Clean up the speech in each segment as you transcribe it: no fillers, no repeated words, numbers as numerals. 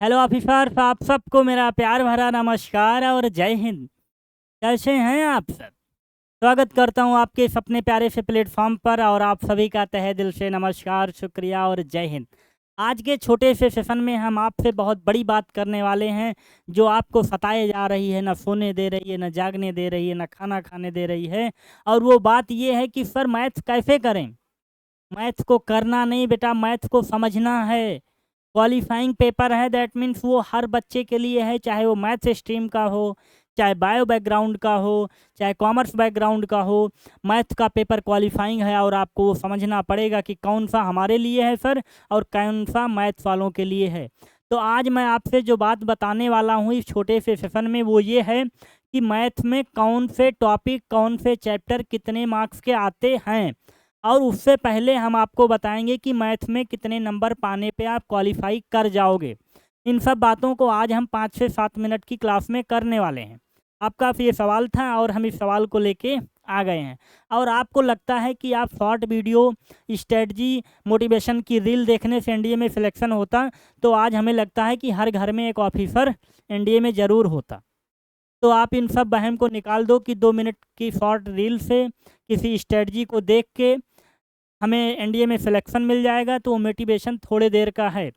Hello officer, आप सबको मेरा प्यार भरा नमस्कार और जय हिंद। कैसे हैं आप सब? स्वागत करता हूं आपके इस अपने प्यारे से प्लेटफॉर्म पर और आप सभी का तहे दिल से नमस्कार, शुक्रिया और जय हिंद। आज के छोटे से सेशन में हम आपसे बहुत बड़ी बात करने वाले हैं जो आपको सताए जा रही है, ना सोने दे रही है, ना जागने दे रही है, ना खाना खाने दे रही है। और वो बात ये है कि सर मैथ्स कैसे करें। मैथ्स को करना नहीं बेटा, मैथ्स को समझना है। क्वालिफाइंग पेपर है, दैट मीन्स वो हर बच्चे के लिए है, चाहे वो मैथ्स स्ट्रीम का हो, चाहे बायो बैकग्राउंड का हो, चाहे कॉमर्स बैकग्राउंड का हो। मैथ्स का पेपर क्वालिफाइंग है और आपको वो समझना पड़ेगा कि कौन सा हमारे लिए है सर और कौन सा मैथ्स वालों के लिए है। तो आज मैं आपसे जो बात बताने वाला हूँ इस छोटे से सेशन में वो ये है कि मैथ्स में कौन से टॉपिक, कौन से चैप्टर कितने मार्क्स के आते हैं। और उससे पहले हम आपको बताएंगे कि मैथ में कितने नंबर पाने पे आप क्वालिफाई कर जाओगे। इन सब बातों को आज हम 5 से 7 मिनट की क्लास में करने वाले हैं। आपका ये सवाल था और हम इस सवाल को लेके आ गए हैं। और आपको लगता है कि आप शॉर्ट वीडियो, स्ट्रेटजी, मोटिवेशन की रील देखने से एनडीए में सिलेक्शन होता, तो आज हमें लगता है कि हर घर में एक ऑफिसर एनडीए में ज़रूर होता। तो आप इन सब वहम को निकाल दो कि 2 मिनट की शॉर्ट रील से किसी स्ट्रेटजी को देख के हमें एनडीए में सिलेक्शन मिल जाएगा। तो वो मोटिवेशन थोड़े देर का है।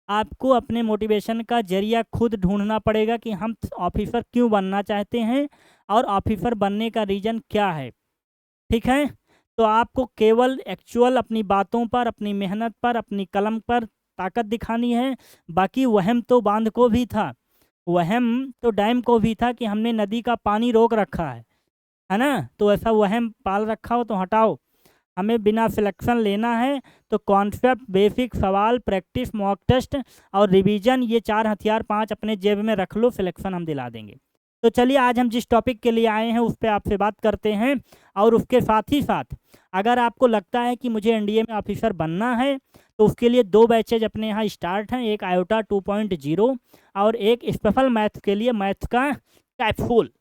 आपको अपने मोटिवेशन का जरिया खुद ढूंढना पड़ेगा कि हम ऑफिसर क्यों बनना चाहते हैं और ऑफिसर बनने का रीज़न क्या है। ठीक है, तो आपको केवल एक्चुअल अपनी बातों पर, अपनी मेहनत पर, अपनी कलम पर ताकत दिखानी है। बाकी वहम तो बांध को भी था, वहम तो डैम को भी था कि हमने नदी का पानी रोक रखा है ना। तो ऐसा वहम पाल रखा हो तो हटाओ। हमें बिना सिलेक्शन लेना है तो कॉन्सेप्ट, बेसिक सवाल, प्रैक्टिस, मॉक टेस्ट और रिवीजन, ये 4 हथियार 5 अपने जेब में रख लो, सिलेक्शन हम दिला देंगे। तो चलिए आज हम जिस टॉपिक के लिए आए हैं उस पर आपसे बात करते हैं। और उसके साथ ही साथ अगर आपको लगता है कि मुझे एनडीए में ऑफिसर बनना है तो उसके लिए 2 बैचेज अपने यहाँ स्टार्ट हैं, एक आयोटा 2.0 और एक स्पेशल मैथ्स के लिए मैथ्स का कैप्सूल।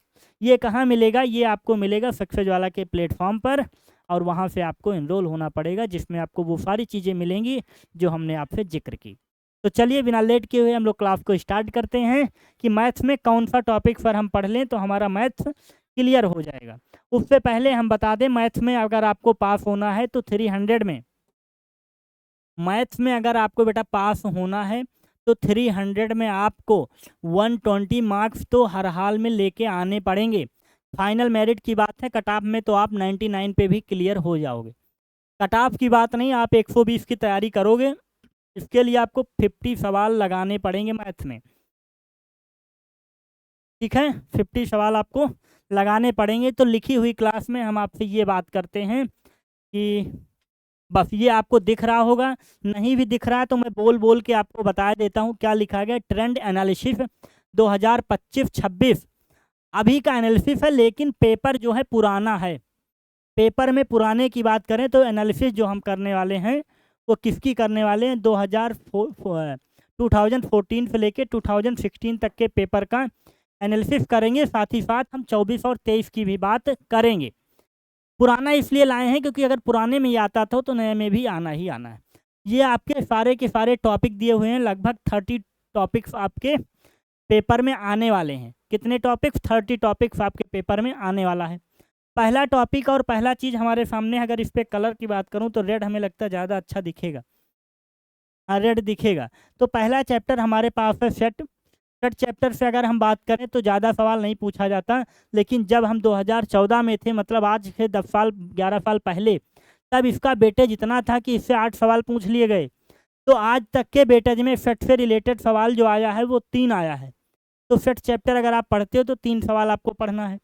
ये कहाँ मिलेगा? ये आपको मिलेगा सक्सेस वाला के प्लेटफॉर्म पर और वहाँ से आपको इनरोल होना पड़ेगा, जिसमें आपको वो सारी चीज़ें मिलेंगी जो हमने आपसे जिक्र की। तो चलिए बिना लेट किए हुए हम लोग क्लास को स्टार्ट करते हैं कि मैथ्स में कौन सा टॉपिक पर हम पढ़ लें तो हमारा मैथ्स क्लियर हो जाएगा। उससे पहले हम बता दें, मैथ्स में अगर आपको पास होना है तो 300 में, मैथ्स में अगर आपको बेटा पास होना है तो 300 में आपको 120 मार्क्स तो हर हाल में लेके आने पड़ेंगे। फाइनल मेरिट की बात है, कट ऑफ में तो आप 99 पे भी क्लियर हो जाओगे। कट ऑफ की बात नहीं, आप 120 की तैयारी करोगे। इसके लिए आपको 50 सवाल लगाने पड़ेंगे मैथ्स में। ठीक है, 50 सवाल आपको लगाने पड़ेंगे। तो लिखी हुई क्लास में हम आपसे ये बात करते हैं कि बस ये आपको दिख रहा होगा, नहीं भी दिख रहा है तो मैं बोल बोल के आपको बता देता हूँ क्या लिखा गया। ट्रेंड एनालिसिस 2025-26 अभी का एनालिसिस है, लेकिन पेपर जो है पुराना है। पेपर में पुराने की बात करें तो एनालिसिस जो हम करने वाले हैं वो किसकी करने वाले हैं? 2014 से लेके 2016 तक के पेपर का एनालिसिस करेंगे। साथ ही साथ हम 24 और 23 की भी बात करेंगे। पुराना इसलिए लाए हैं क्योंकि अगर पुराने में ही आता था तो नए में भी आना ही आना है। ये आपके सारे के सारे टॉपिक दिए हुए हैं, लगभग 30 टॉपिक्स आपके पेपर में आने वाले हैं। कितने टॉपिक्स? 30 टॉपिक्स आपके पेपर में आने वाला है। पहला टॉपिक और पहला चीज़ हमारे सामने, अगर इस पे कलर की बात करूं तो रेड हमें लगता है ज़्यादा अच्छा दिखेगा। हाँ, रेड दिखेगा। तो पहला चैप्टर हमारे पास है सेट। सेट चैप्टर से अगर हम बात करें तो ज़्यादा सवाल नहीं पूछा जाता, लेकिन जब हम 2014 में थे, मतलब आज से 10 साल 11 साल पहले, तब इसका वेटेज इतना था कि इससे 8 सवाल पूछ लिए गए। तो आज तक के वेटेज में सेट से रिलेटेड सवाल जो आया है वो 3 आया है। तो सेट चैप्टर अगर आप पढ़ते हो तो 3 सवाल आपको पढ़ना है।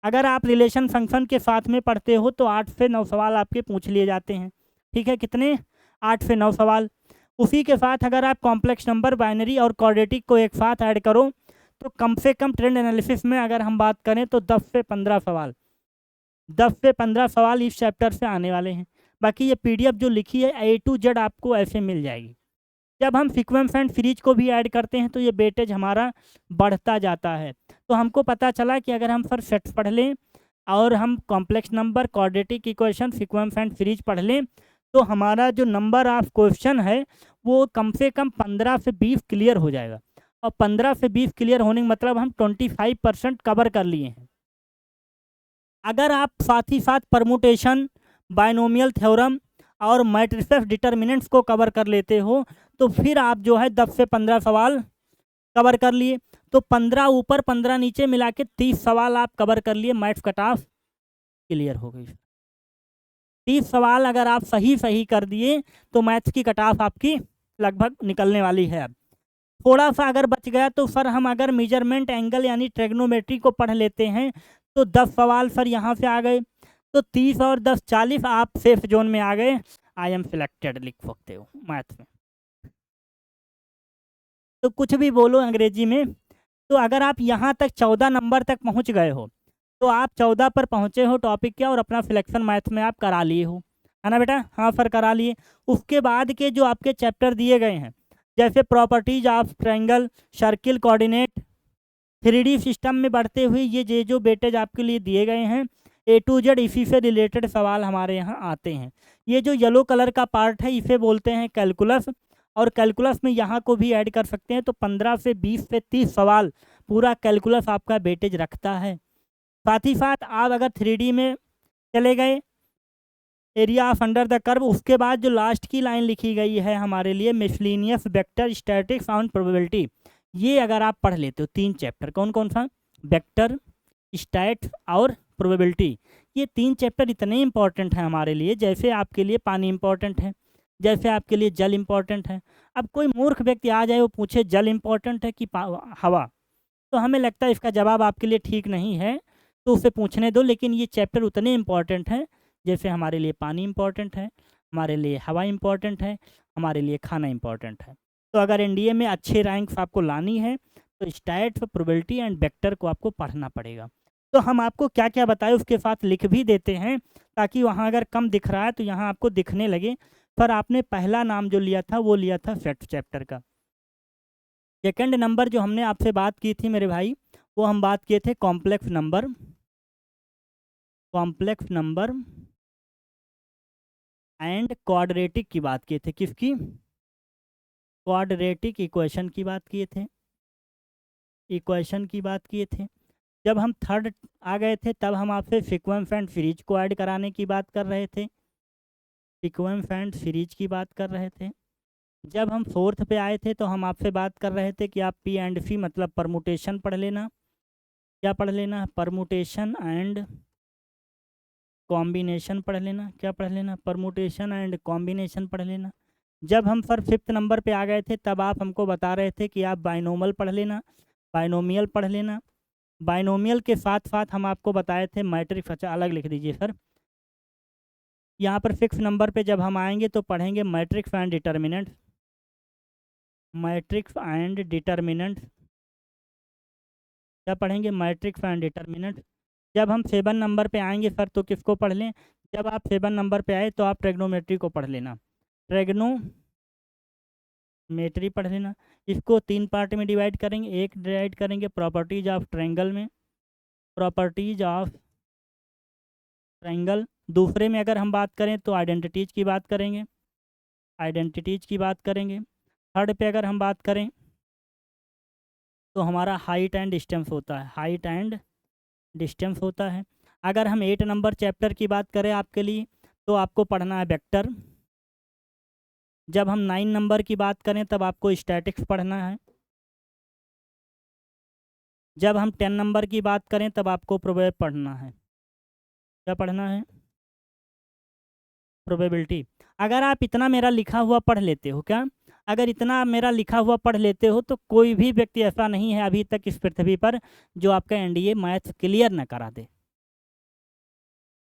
अगर आप रिलेशन फंक्शन के साथ में पढ़ते हो तो 8 से 9 सवाल आपके पूछ लिए जाते हैं। ठीक है, कितने? 8 से 9 सवाल। उसी के साथ अगर आप कॉम्प्लेक्स नंबर, बाइनरी और क्वाड्रेटिक को एक साथ ऐड करो तो कम से कम ट्रेंड एनालिसिस में अगर हम बात करें तो 10 से 15 सवाल, 10 से 15 सवाल इस चैप्टर से आने वाले हैं। बाकी ये पीडीएफ जो लिखी है A to Z आपको ऐसे मिल जाएगी। जब हम सीक्वेंस एंड सीरीज को भी ऐड करते हैं तो ये वेटेज हमारा बढ़ता जाता है। तो हमको पता चला कि अगर हम सर सेट्स पढ़ लें और हम complex number, quadratic equation, sequence and series पढ़ लें तो हमारा जो नंबर ऑफ क्वेश्चन है वो कम से कम 15 से 20 क्लियर हो जाएगा। और 15 से 20 क्लियर होने का मतलब हम 25% कवर कर लिए हैं। अगर आप साथ ही साथ परमुटेशन, बाइनोमियल थ्योरम और मैट्रिसेस डिटर्मिनेंट्स को कवर कर लेते हो तो फिर आप जो है 10 से 15 सवाल कवर कर लिए। तो 15 ऊपर 15 नीचे मिला के 30 सवाल आप कवर कर लिए, मैथ्स कट ऑफ क्लियर हो गई। 30 सवाल अगर आप सही सही कर दिए तो मैथ्स की कट ऑफ आपकी लगभग निकलने वाली है। अब थोड़ा सा अगर बच गया तो सर हम अगर मेजरमेंट एंगल यानी ट्रेग्नोमेट्री को पढ़ लेते हैं तो 10 सवाल सर यहाँ से आ गए, तो 30 और 10 40 आप सेफ जोन में आ गए। आई एम सिलेक्टेड लिख सकते हो मैथ्स में, तो कुछ भी बोलो अंग्रेजी में। तो अगर आप यहाँ तक 14 नंबर तक पहुँच गए हो तो आप 14 पर पहुँचे हो टॉपिक क्या, और अपना सिलेक्शन मैथ्स में आप करा लिए हो, है ना बेटा? हाँ सर करा लिए। उसके बाद के जो आपके चैप्टर दिए गए हैं जैसे properties of triangle, circle coordinate, 3D system में बढ़ते हुए ये जो बेटेज आपके लिए दिए गए हैं A to Z इसी से रिलेटेड सवाल हमारे यहाँ आते हैं। ये जो येलो कलर का पार्ट है इसे बोलते हैं कैलकुलस, और कैलकुलस में यहाँ को भी ऐड कर सकते हैं। तो 15 से 20 से 30 सवाल पूरा कैलकुलस आपका बेटेज रखता है। साथ ही साथ आप अगर 3D में चले गए, area of under the curve, उसके बाद जो लास्ट की लाइन लिखी गई है हमारे लिए miscellaneous vector statics on probability, ये अगर आप पढ़ लेते हो 3 चैप्टर, कौन कौन सा? वेक्टर, स्टैट और प्रोबेबिलिटी। ये 3 चैप्टर इतने इंपॉर्टेंट हैं हमारे लिए, जैसे आपके लिए पानी इंपॉर्टेंट है, जैसे आपके लिए जल इंपॉर्टेंट है। अब कोई मूर्ख व्यक्ति आ जाए वो पूछे जल इंपॉर्टेंट है कि हवा, तो हमें लगता है इसका जवाब आपके लिए ठीक नहीं है, तो उसे पूछने दो। लेकिन ये चैप्टर उतने इंपॉर्टेंट हैं जैसे हमारे लिए पानी इंपॉर्टेंट है, हमारे लिए हवा इंपॉर्टेंट है, हमारे लिए खाना इंपॉर्टेंट है। तो अगर एनडीए में अच्छे रैंक्स आपको लानी है तो स्टैट्स, प्रोबेबिलिटी एंड वेक्टर को आपको पढ़ना पड़ेगा। तो हम आपको क्या क्या बताए उसके साथ लिख भी देते हैं, ताकि वहाँ अगर कम दिख रहा है तो यहाँ आपको दिखने लगे। पर आपने पहला नाम जो लिया था वो लिया था सेट चैप्टर का। सेकंड नंबर जो हमने आपसे बात की थी मेरे भाई, वो हम बात किए थे complex number, complex number and quadratic की बात किए थे। किसकी? क्वाड्रेटिक इक्वेशन की बात किए थे, इक्वेशन की बात किए थे। जब हम थर्ड आ गए थे तब हम आपसे सीक्वेंस एंड सीरीज को ऐड कराने की बात कर रहे थे, सीक्वेंस एंड सीरीज की बात कर रहे थे। जब हम फोर्थ पे आए थे तो हम आपसे बात कर रहे थे कि आप पी एंड सी मतलब परमुटेशन पढ़ लेना। क्या पढ़ लेना? परमुटेशन एंड कॉम्बिनेशन पढ़ लेना। क्या पढ़ लेना? परमुटेशन एंड कॉम्बिनेशन पढ़ लेना। जब हम सर 5th नंबर पे आ गए थे तब आप हमको बता रहे थे कि आप बाइनोमल पढ़ लेना, बाइनोमियल पढ़ लेना। बाइनोमियल के साथ साथ हम आपको बताए थे मैट्रिक्स। अच्छा अलग लिख दीजिए सर। यहाँ पर 6th नंबर पे जब हम आएंगे तो पढ़ेंगे matrix and determinant, matrix and determinant. क्या पढ़ेंगे? Matrix and determinant. जब हम 7 नंबर पे आएंगे सर तो किसको पढ़ लें? जब आप 7 नंबर पे आए तो आप ट्रेग्नोमेट्री को पढ़ लेना, ट्रेग्नोमेट्री पढ़ लेना। इसको 3 पार्ट में डिवाइड करेंगे। एक डिवाइड करेंगे प्रॉपर्टीज ऑफ ट्रायंगल में, प्रॉपर्टीज ऑफ ट्रायंगल। दूसरे में अगर हम बात करें तो आइडेंटिटीज की बात करेंगे, आइडेंटिटीज की बात करेंगे। थर्ड पे अगर हम बात करें तो हमारा हाइट एंड डिस्टेंस होता है, हाइट एंड डिस्टेंस होता है। अगर हम 8 नंबर चैप्टर की बात करें आपके लिए तो आपको पढ़ना है वेक्टर। जब हम 9 नंबर की बात करें तब आपको स्टैटिक्स पढ़ना है। जब हम 10 नंबर की बात करें तब आपको प्रोबेब पढ़ना है। क्या पढ़ना है? प्रोबेबिलिटी। अगर आप इतना मेरा लिखा हुआ पढ़ लेते हो, क्या अगर इतना मेरा लिखा हुआ पढ़ लेते हो तो कोई भी व्यक्ति ऐसा नहीं है अभी तक इस पृथ्वी पर जो आपका एनडीए मैथ्स क्लियर ना करा दे।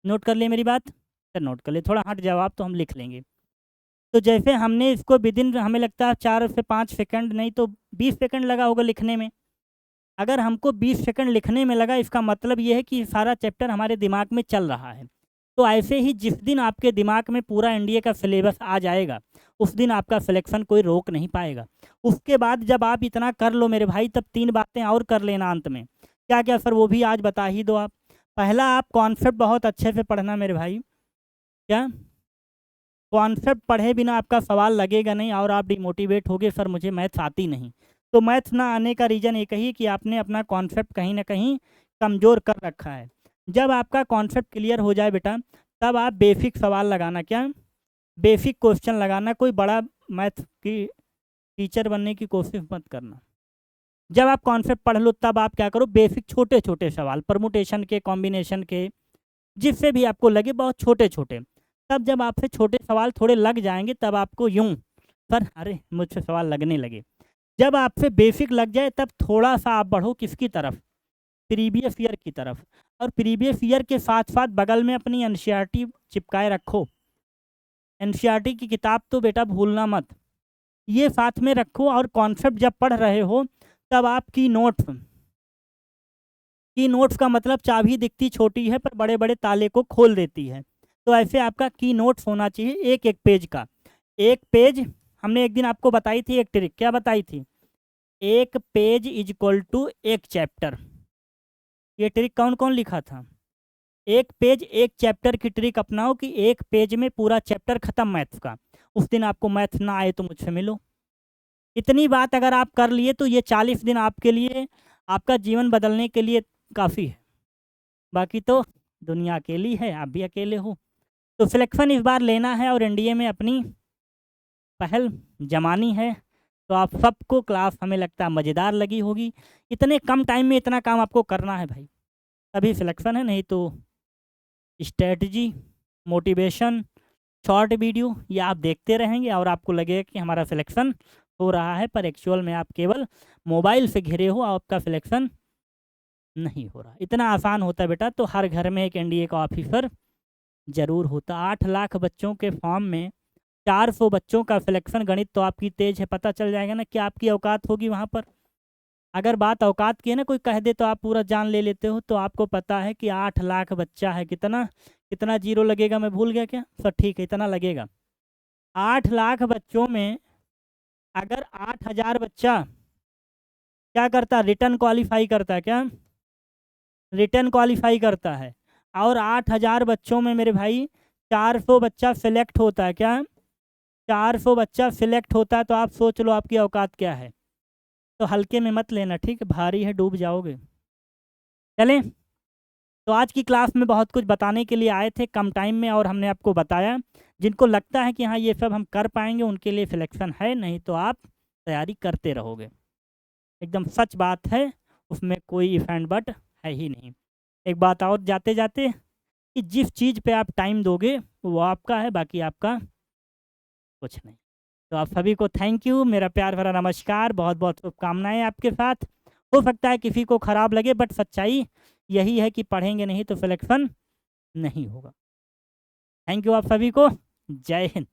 नोट कर ले मेरी बात, तो नोट कर ले, थोड़ा हट जवाब तो हम लिख लेंगे। तो जैसे हमने इसको विदिन हमें लगता है 4 से 5 सेकंड नहीं तो 20 सेकंड लगा होगा लिखने में। अगर हमको 20 सेकंड लिखने में लगा इसका मतलब ये है कि सारा चैप्टर हमारे दिमाग में चल रहा है। तो ऐसे ही जिस दिन आपके दिमाग में पूरा एनडीए का सिलेबस आ जाएगा उस दिन आपका सिलेक्शन कोई रोक नहीं पाएगा। उसके बाद जब आप इतना कर लो मेरे भाई तब 3 बातें और कर लेना अंत में। क्या क्या सर वो भी आज बता ही दो आप। पहला, आप कॉन्सेप्ट बहुत अच्छे से पढ़ना मेरे भाई। क्या कॉन्सेप्ट पढ़े बिना आपका सवाल लगेगा नहीं और आप डिमोटिवेट होगे, सर मुझे मैथ्स आती नहीं। तो मैथ ना आने का रीज़न एक ही कि आपने अपना कॉन्सेप्ट कहीं ना कहीं कमज़ोर कर रखा है। जब आपका कॉन्सेप्ट क्लियर हो जाए बेटा, तब आप बेसिक सवाल लगाना, क्या बेसिक क्वेश्चन लगाना, कोई बड़ा मैथ की टीचर बनने की कोशिश मत करना। जब आप कॉन्सेप्ट पढ़ लो तब आप क्या करो, बेसिक छोटे छोटे सवाल, परमुटेशन के, कॉम्बिनेशन के, जिससे भी आपको लगे बहुत छोटे छोटे। तब जब आपसे छोटे सवाल थोड़े लग जाएंगे तब आपको यूं सर अरे मुझसे सवाल लगने लगे। जब आपसे बेसिक लग जाए तब थोड़ा सा आप बढ़ो किसकी तरफ, प्रीवियस ईयर की तरफ। और प्रीवियस ईयर के साथ साथ बगल में अपनी एनसीईआरटी चिपकाए रखो। एनसीईआरटी की किताब तो बेटा भूलना मत, ये साथ में रखो। और कॉन्सेप्ट जब पढ़ रहे हो तब आप की नोट्स का मतलब चाबी दिखती छोटी है पर बड़े बड़े ताले को खोल देती है। तो ऐसे आपका की नोट्स होना चाहिए एक एक पेज का। एक पेज, हमने एक दिन आपको बताई थी एक ट्रिक, क्या बताई थी, एक पेज इज इक्वल टू एक चैप्टर। ये ट्रिक कौन कौन लिखा था, एक पेज एक चैप्टर की ट्रिक अपनाओ कि एक पेज में पूरा चैप्टर खत्म मैथ्स का। उस दिन आपको मैथ ना आए तो मुझसे मिलो। इतनी बात अगर आप कर लिए तो ये 40 दिन आपके लिए, आपका जीवन बदलने के लिए काफ़ी है। बाकी तो दुनिया अकेली है, आप भी अकेले हो। तो सिलेक्शन इस बार लेना है और एनडीए में अपनी पहल जमानी है। तो आप सबको क्लास हमें लगता है मज़ेदार लगी होगी। इतने कम टाइम में इतना काम आपको करना है भाई, तभी सिलेक्शन है, नहीं तो स्ट्रेटजी, मोटिवेशन, शॉर्ट वीडियो ये आप देखते रहेंगे और आपको लगेगा कि हमारा सिलेक्शन हो रहा है, पर एक्चुअल में आप केवल मोबाइल से घिरे हो, आपका सिलेक्शन नहीं हो रहा। इतना आसान होता है बेटा, तो हर घर में एक एनडीए का ऑफिसर जरूर होता। 8 लाख बच्चों के फॉर्म में 400 बच्चों का सिलेक्शन। गणित तो आपकी तेज है, पता चल जाएगा ना कि आपकी औकात होगी वहाँ पर। अगर बात औकात की है ना, कोई कह दे तो आप पूरा जान ले लेते हो। तो आपको पता है कि 8 लाख बच्चा है, कितना कितना जीरो लगेगा, मैं भूल गया क्या सर, ठीक है इतना लगेगा। 8 लाख बच्चों में अगर 8,000 बच्चा क्या करता, रिटर्न क्वालिफाई करता है, क्या रिटर्न क्वालिफाई करता है, और 8,000 बच्चों में मेरे भाई 400 बच्चा सिलेक्ट होता है, क्या 400 बच्चा सिलेक्ट होता है, तो आप सोच लो आपकी औकात क्या है। तो हल्के में मत लेना, ठीक है, भारी है, डूब जाओगे। चलें, तो आज की क्लास में बहुत कुछ बताने के लिए आए थे कम टाइम में, और हमने आपको बताया। जिनको लगता है कि हाँ ये सब हम कर पाएंगे उनके लिए सिलेक्शन है, नहीं तो आप तैयारी करते रहोगे। एकदम सच बात है, उसमें कोई इफ एंड बट है ही नहीं। एक बात और जाते जाते, कि जिस चीज़ पे आप टाइम दोगे वो आपका है, बाकी आपका कुछ नहीं। तो आप सभी को थैंक यू, मेरा प्यार भरा नमस्कार, बहुत बहुत शुभकामनाएं आपके साथ। हो सकता है किसी को ख़राब लगे, बट सच्चाई यही है कि पढ़ेंगे नहीं तो सिलेक्शन नहीं होगा। थैंक यू आप सभी को, जय हिंद।